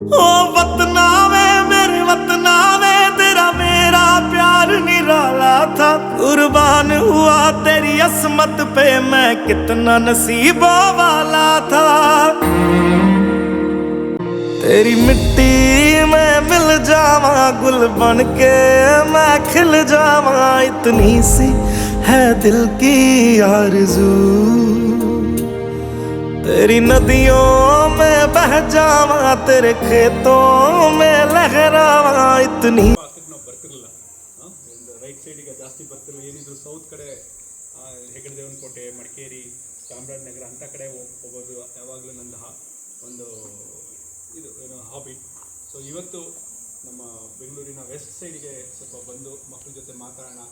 ओ वतना वे मेरे वतना वे तेरा मेरा प्यार निराला था। कुर्बान हुआ तेरी असमत पे मैं कितना नसीबों वाला था। तेरी मिट्टी में मिल जावा गुल बन के मैं खिल जावा, इतनी सी है दिल की आरज़ू। तेरी नदियों में बह जावा तेरे खेतों में लहरावा, इतनी ನಾವು ಬರ್ತಿರಲಿಲ್ಲ. ರೈಟ್ ಸೈಡಿಗೆ ಜಾಸ್ತಿ ಬರ್ತಿರಲಿಲ್ಲ. ಏನಿದ್ರು ಸೌತ್ ಕಡೆ ಹೆಗಡೆದೇವನಕೋಟೆ, ಮಡಿಕೇರಿ, ಚಾಮರಾಜನಗರ ಅಂಥ ಕಡೆ ಹೋಗೋದು ಯಾವಾಗಲೂ ನನ್ನ ಒಂದು ಇದು ಏನೋ ಹಾಬಿ. ಸೊ ಇವತ್ತು ನಮ್ಮ ಬೆಂಗಳೂರಿನ ವೆಸ್ಟ್ ಸೈಡಿಗೆ ಸ್ವಲ್ಪ ಬಂದು ಮಕ್ಕಳ ಜೊತೆ ಮಾತಾಡೋಣ,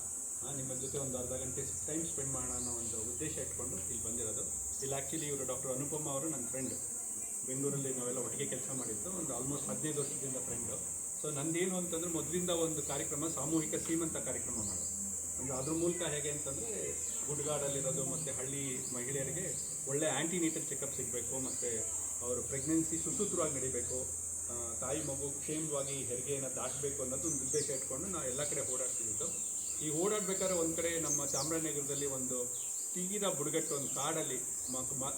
ನಿಮ್ಮ ಜೊತೆ ಒಂದು ಅರ್ಧ ಗಂಟೆ ಟೈಮ್ ಸ್ಪೆಂಡ್ ಮಾಡೋಣ ಅನ್ನೋ ಒಂದು ಉದ್ದೇಶ ಇಟ್ಕೊಂಡು ಇಲ್ಲಿ ಬಂದಿರೋದು. ಇಲ್ಲಿ ಆ್ಯಕ್ಚುಲಿ ಇವರು ಡಾಕ್ಟರ್ ಅನುಪಮ ಅವರು ನನ್ನ ಫ್ರೆಂಡ್. ಬೆಂಗಳೂರಲ್ಲಿ ನಾವೆಲ್ಲ ಒಟ್ಟಿಗೆ ಕೆಲಸ ಮಾಡಿದ್ದು, ಒಂದು ಆಲ್ಮೋಸ್ಟ್ 15 ವರ್ಷದಿಂದ ಫ್ರೆಂಡು. ಸೊ ನಂದೇನು ಅಂತಂದರೆ ಮೊದಲಿಂದ ಒಂದು ಕಾರ್ಯಕ್ರಮ, ಸಾಮೂಹಿಕ ಸೀಮಂತ ಕಾರ್ಯಕ್ರಮ ಮಾಡೋದು. ಅಂದರೆ ಅದ್ರ ಮೂಲಕ ಹೇಗೆ ಅಂತಂದರೆ ಗುಡ್ಗಾಡಲ್ಲಿರೋದು ಮತ್ತು ಹಳ್ಳಿ ಮಹಿಳೆಯರಿಗೆ ಒಳ್ಳೆ ಆ್ಯಂಟಿನೇಟಲ್ ಚೆಕಪ್ ಸಿಗಬೇಕು, ಮತ್ತು ಅವರು ಪ್ರೆಗ್ನೆನ್ಸಿ ಸುಸೂತ್ರವಾಗಿ ನಡಿಬೇಕು, ತಾಯಿ ಮಗು ಕ್ಷೇಮವಾಗಿ ಹೆರಿಗೆಯನ್ನು ದಾಟಬೇಕು ಅನ್ನೋದು ಒಂದು ಉದ್ದೇಶ ಇಟ್ಕೊಂಡು ನಾವು ಎಲ್ಲ ಕಡೆ ಓಡಾಡ್ತಿದ್ದು. ಈ ಓಡಾಡಬೇಕಾದ್ರೆ ಒಂದು ಕಡೆ ನಮ್ಮ ಚಾಮರಾಜನಗರದಲ್ಲಿ ಒಂದು ತೀರಾ ಬುಡಗಟ್ಟು ಒಂದು ಕಾಡಲ್ಲಿ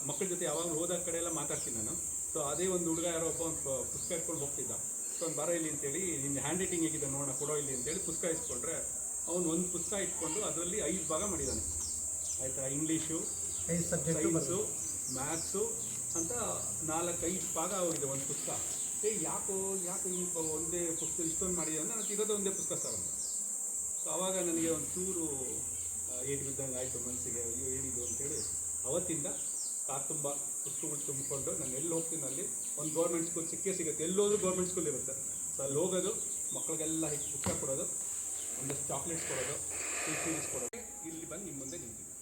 ಮಕ್ಕಳ ಜೊತೆ ಯಾವಾಗಲೂ ಹೋದ ಕಡೆ ಎಲ್ಲ ಮಾತಾಡ್ತೀನಿ ನಾನು. ಸೊ ಅದೇ ಒಂದು ಹುಡುಗ ಯಾರೋ ಒಬ್ಬ ಒಂದು ಪುಸ್ತಕ ಇಟ್ಕೊಂಡು ಹೋಗ್ತಿದ್ದ. ಸೊ ಒಂದು ಬರೋ ಇಲ್ಲಿ ಅಂತೇಳಿ, ನಿನ್ನ ಹ್ಯಾಂಡ್ ರೈಟಿಂಗ್ ಹೇಗಿದೆ ನೋಡೋಣ ಕೊಡೋ ಇಲ್ಲಿ ಅಂತೇಳಿ ಪುಸ್ತಕ ಇಸ್ಕೊಂಡ್ರೆ ಅವನು ಒಂದು ಪುಸ್ತಕ ಇಟ್ಕೊಂಡು ಅದರಲ್ಲಿ 5 ಭಾಗ ಮಾಡಿದ್ದಾನೆ. ಆಯಿತಾ, ಇಂಗ್ಲೀಷು, ಸೈನ್ಸು, ಮ್ಯಾಥ್ಸು ಅಂತ 4-5 ಭಾಗ ಹೋಗಿದೆ ಒಂದು ಪುಸ್ತಕ. ಯಾಕೋ ಈ ಒಂದೇ ಪುಸ್ತಕ ಇಷ್ಟೊಂದು ಮಾಡಿದೆ ಅಂದರೆ ನಾನು ಇರೋದು ಒಂದೇ ಪುಸ್ತಕ ಸರ್ ಅಂತ. ಸೊ ಆವಾಗ ನನಗೆ ಒಂದು ಚೂರು ಏಟು ಬಿದ್ದಂಗೆ ಆಯಿತು ಮನಸ್ಸಿಗೆ. ಅಯ್ಯೋ ಏನಿದು ಅಂತೇಳಿ ಅವತ್ತಿಂದ ಕಾರ್ ತುಂಬ ಪುಸ್ತಕಗಳು ತುಂಬಿಕೊಂಡು ನಾನು ಎಲ್ಲಿ ಹೋಗ್ತೀನಿ ಅಲ್ಲಿ ಒಂದು ಗೌರ್ಮೆಂಟ್ ಸ್ಕೂಲ್ ಸಿಗುತ್ತೆ, ಎಲ್ಲೋದ್ರೂ ಗೌರ್ಮೆಂಟ್ ಸ್ಕೂಲ್ ಇರುತ್ತೆ. ಸೊ ಅಲ್ಲಿ ಹೋಗೋದು, ಮಕ್ಕಳಿಗೆಲ್ಲ ಹೆಚ್ಚು ಪುಸ್ತಕ ಕೊಡೋದು, ಒಂದಷ್ಟು ಚಾಕ್ಲೇಟ್ಸ್ ಕೊಡೋದು, ಸೀರೀಸ್ ಕೊಡೋದು. ಇಲ್ಲಿ ಬಂದು ನಿಮ್ಮ ಮುಂದೆ ನಿಂತಿದ್ದೆ.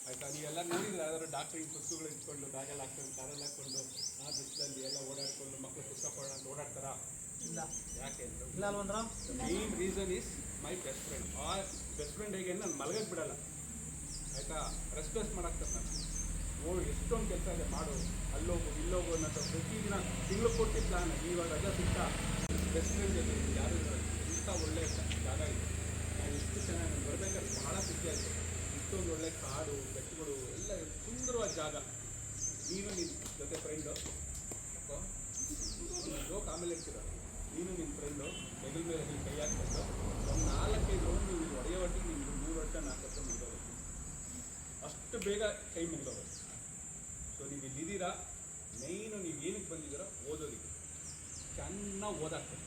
ಆಯಿತಾ, ನೀವೆಲ್ಲ ನೋಡಿದ್ರೆ ಯಾವ್ದಾದ್ರು ಡಾಕ್ಟ್ರಿಗೆ ಪುಸ್ತಕಗಳು ಇಟ್ಕೊಂಡು ಬ್ಯಾಗಲ್ಲಿ ಹಾಕ್ಕೊಂಡು ಕಾರಲ್ಲಿ ಹಾಕ್ಕೊಂಡು ಆ ಬಿಸಿಲಲ್ಲಿ ಎಲ್ಲ ಓಡಾಡ್ಕೊಂಡು ಮಕ್ಕಳು ಪುಸ್ತಕ ಕೊಡೋಣ ಅಂತ ಓಡಾಡ್ತಾರಾ? ಇಲ್ಲ. ಯಾಕೆ ಅಂದರೆ main reason is my best friend. ಆ ಬೆಸ್ಟ್ ಫ್ರೆಂಡ್ ಹೇಗೆ ನಾನು ಮಲಗಕ್ಕೆ ಬಿಡಲ್ಲ. ಆಯಿತಾ, ರೆಸ್ಪೆಕ್ಟ್ ಮಾಡಾಕ್ತದೆ ನಾನು. ನೋಡಿ ಎಷ್ಟೊಂದು ಕೆಲಸ ಇದೆ, ಮಾಡು, ಅಲ್ಲೋಗು ಇಲ್ಲೋಗು ಅನ್ನೋ ಪ್ರತಿದಿನ ತಿಂಗಳು ಕೊಟ್ಟು ಪ್ಲಾನ್. ಇವಾಗ ರಜಾ ಸಿಗ್ತಾ ಬೆಸ್ಟ್ ಫ್ರೆಂಡ್ ಜೊತೆ ಯಾರು ಇಂಥ ಒಳ್ಳೆಯ ಜಾಗ ಇದೆ. ನಾನು ಇಷ್ಟು ಚೆನ್ನಾಗಿ ನಾನು ಬರಬೇಕಾದ್ರೆ ಬಹಳ ಖುಷಿ ಆಯಿತು. ಇಷ್ಟೊಂದು ಒಳ್ಳೆ ಕಾಡು, ಬೆಟ್ಟಗಳು ಎಲ್ಲ ಸುಂದರವಾದ ಜಾಗ. ನೀನು ನಿನ್ನ ಜೊತೆ ಫ್ರೆಂಡು ಜೋಕ್ ಆಮೇಲೆ ಇರ್ತೀರ. ನೀನು ನಿನ್ನ ಫ್ರೆಂಡು ಹೆಗಲ ಮೇಲೆ ಕೈ ಹಾಕ್ಬೇಕು. ಒಂದು 4-5 ರೌಂಡ್ ನೀವು ಹೊಡೆಯೋ ಒಟ್ಟಿಗೆ ನಿಮ್ಗೆ 3 ವರ್ಷ 4 ವರ್ಷ ಮುಗಿದೋಗುತ್ತೆ. ಅಷ್ಟು ಬೇಗ ಕೈ ಮುಗಿದೋಗುತ್ತೆ. ಸೊ ನೀವು ಇಲ್ಲಿದ್ದೀರಾ, ಮೈನು ನೀವು ಏನಕ್ಕೆ ಬಂದಿದ್ದೀರೋ ಓದೋದಕ್ಕೆ. ಚೆನ್ನಾಗಿ ಓದಾಗ್ತದೆ.